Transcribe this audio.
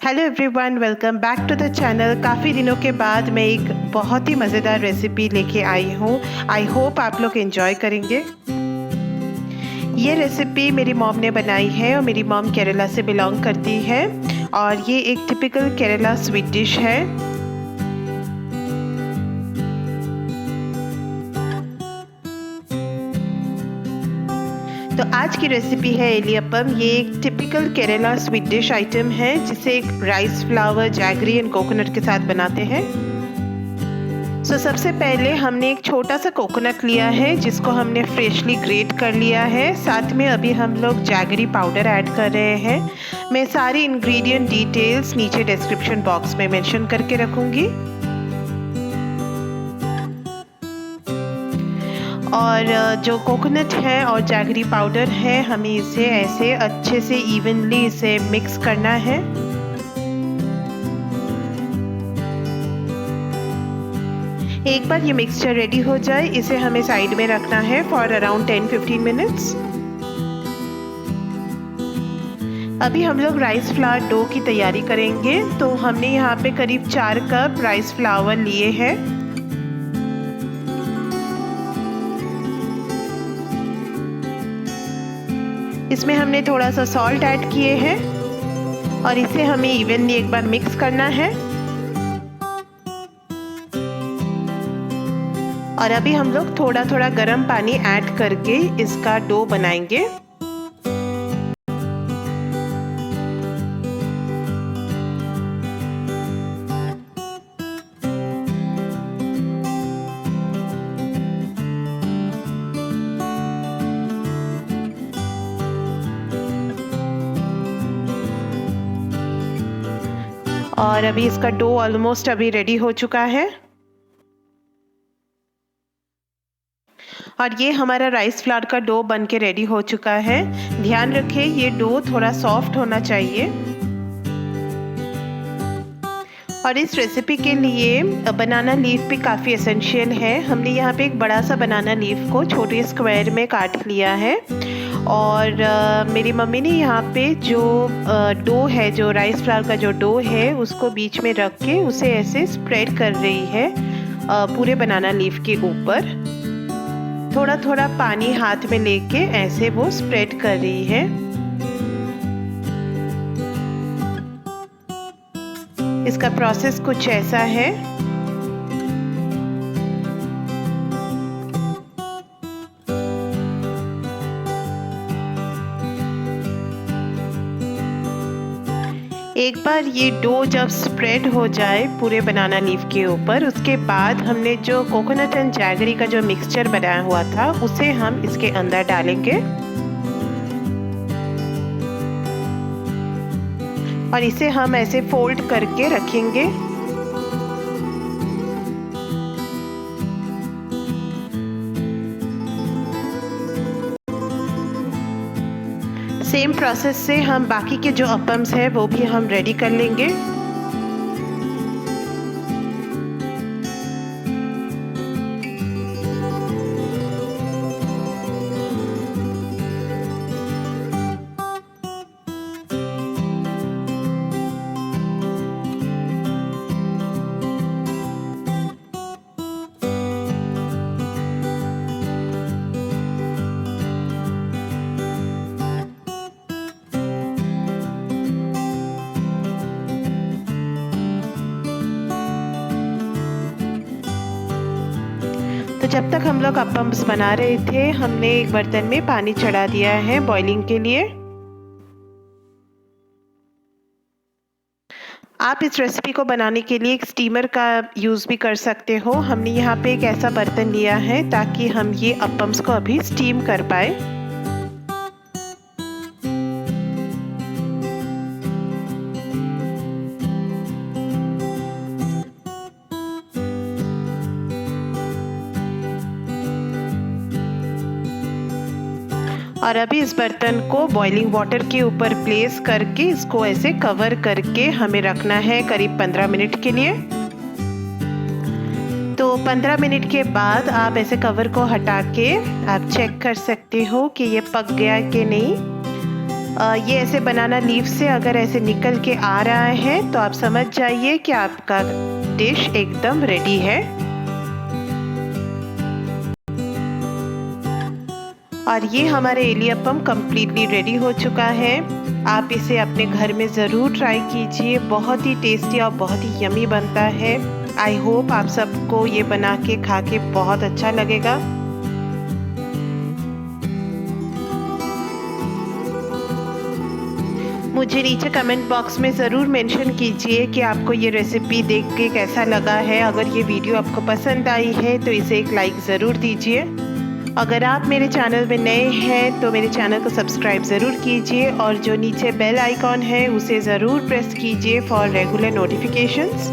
Hello everyone, welcome back to the channel. काफ़ी दिनों के बाद मैं एक बहुत ही मज़ेदार रेसिपी लेके आई हूँ। आई होप आप लोग एंजॉय करेंगे। ये रेसिपी मेरी मॉम ने बनाई है और मेरी मॉम केरला से बिलोंग करती है और ये एक टिपिकल केरला स्वीट डिश है। तो आज की रेसिपी है एलियप्पम। ये एक typical Kerala sweet dish item है जिसे एक rice flour, jaggery and coconut के साथ बनाते हैं। सबसे पहले हमने एक छोटा सा कोकोनट लिया है जिसको हमने फ्रेशली ग्रेट कर लिया है। साथ में अभी हम लोग जैगरी पाउडर ऐड कर रहे हैं। मैं सारी इंग्रेडिएंट डिटेल्स नीचे डिस्क्रिप्शन बॉक्स में मेंशन करके रखूँगी। और जो कोकोनट है और जैगरी पाउडर है, हमें इसे ऐसे अच्छे से इवनली इसे मिक्स करना है। एक बार ये मिक्सचर रेडी हो जाए, इसे हमें साइड में रखना है फॉर अराउंड 10-15 मिनट्स। अभी हम लोग राइस फ्लावर डो की तैयारी करेंगे। तो हमने यहाँ पे करीब 4 कप राइस फ्लावर लिए हैं। इसमें हमने थोड़ा सा सॉल्ट ऐड किए हैं और इसे हमें इवनली एक बार मिक्स करना है। और अभी हम लोग थोड़ा थोड़ा गर्म पानी ऐड करके इसका डो बनाएंगे। और अभी इसका डो ऑलमोस्ट अभी रेडी हो चुका है। और ये हमारा राइस फ्लावर का डो बन के रेडी हो चुका है। ध्यान रखें, ये डो थोड़ा सॉफ्ट होना चाहिए। और इस रेसिपी के लिए बनाना लीफ भी काफ़ी एसेंशियल है। हमने यहाँ पे एक बड़ा सा बनाना लीफ को छोटे स्क्वायर में काट लिया है। और मेरी मम्मी ने यहाँ पे जो डो है, जो राइस फ्लावर का जो डो है, उसको बीच में रख के उसे ऐसे स्प्रेड कर रही है पूरे बनाना लीफ के ऊपर। थोड़ा थोड़ा पानी हाथ में लेके ऐसे वो स्प्रेड कर रही है। इसका प्रोसेस कुछ ऐसा है। एक बार ये डो जब स्प्रेड हो जाए पूरे बनाना लीफ के ऊपर, उसके बाद हमने जो कोकोनट एंड जैगरी का जो मिक्सचर बनाया हुआ था उसे हम इसके अंदर डालेंगे और इसे हम ऐसे फोल्ड करके रखेंगे। सेम प्रोसेस से हम बाकी के जो अप्पम्स हैं वो भी हम रेडी कर लेंगे। तो जब तक हम लोग अप्पम्स बना रहे थे, हमने एक बर्तन में पानी चढ़ा दिया है बॉइलिंग के लिए। आप इस रेसिपी को बनाने के लिए एक स्टीमर का यूज़ भी कर सकते हो। हमने यहाँ पे एक ऐसा बर्तन लिया है ताकि हम ये अप्पम्स को अभी स्टीम कर पाए। और अभी इस बर्तन को बॉइलिंग वाटर के ऊपर प्लेस करके इसको ऐसे कवर करके हमें रखना है करीब 15 मिनट के लिए। तो 15 मिनट के बाद आप ऐसे कवर को हटा के आप चेक कर सकते हो कि ये पक गया कि नहीं। ये ऐसे बनाना लीफ से अगर ऐसे निकल के आ रहा है तो आप समझ जाइए कि आपका डिश एकदम रेडी है। और ये हमारे इडियप्पम कम्प्लीटली रेडी हो चुका है। आप इसे अपने घर में ज़रूर ट्राई कीजिए, बहुत ही टेस्टी और बहुत ही यमी बनता है। आई होप आप सबको ये बना के खा के बहुत अच्छा लगेगा। मुझे नीचे कमेंट बॉक्स में ज़रूर मेंशन कीजिए कि आपको ये रेसिपी देख के कैसा लगा है। अगर ये वीडियो आपको पसंद आई है तो इसे एक लाइक ज़रूर दीजिए। अगर आप मेरे चैनल में नए हैं तो मेरे चैनल को सब्सक्राइब ज़रूर कीजिए और जो नीचे बेल आइकॉन है उसे ज़रूर प्रेस कीजिए फॉर रेगुलर नोटिफिकेशंस।